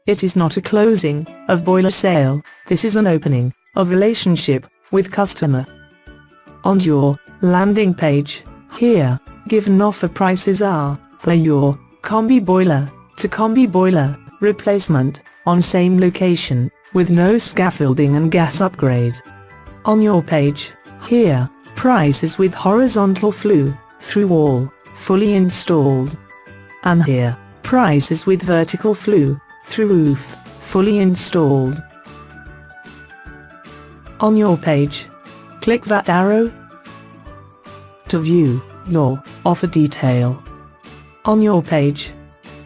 It is not a closing of boiler sale, this is an opening of relationship with customer. On your landing page, here, given offer prices are, for your Combi boiler, to Combi boiler, replacement, on same location, with no scaffolding and gas upgrade. On your page, here, prices with horizontal flue, through wall, fully installed. And here, prices with vertical flue, through roof, fully installed. On your page, click that arrow to view your offer detail. On your page,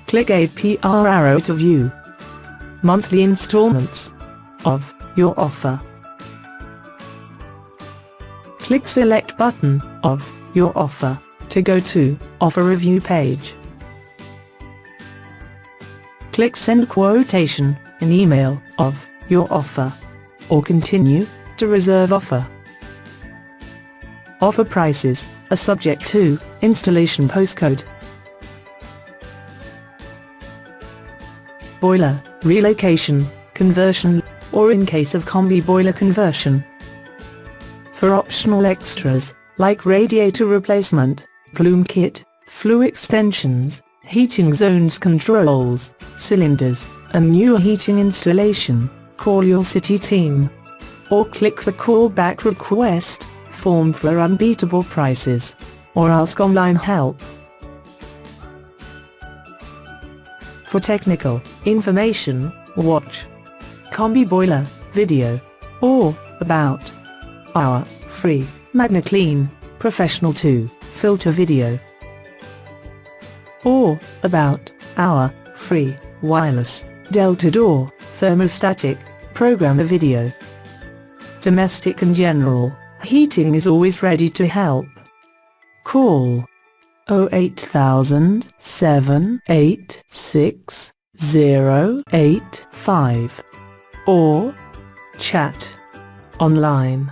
click APR arrow to view monthly installments of your offer. Click select button of your offer to go to offer review page. Click send quotation, an email of your offer, or continue to reserve offer. Offer prices are subject to installation postcode. Boiler, relocation, conversion, or in case of Combi boiler conversion. For optional extras, like radiator replacement, plume kit, flue extensions, heating zones controls, cylinders, and new heating installation, call your city team. Or click the callback request form for unbeatable prices, or ask online help. For technical information, watch Combi boiler video, or about our free MagnaClean Professional 2 filter video, or about our free wireless Delta Door thermostatic programmer video. Domestic and general heating is always ready to help. Call 08000 786 085 or chat online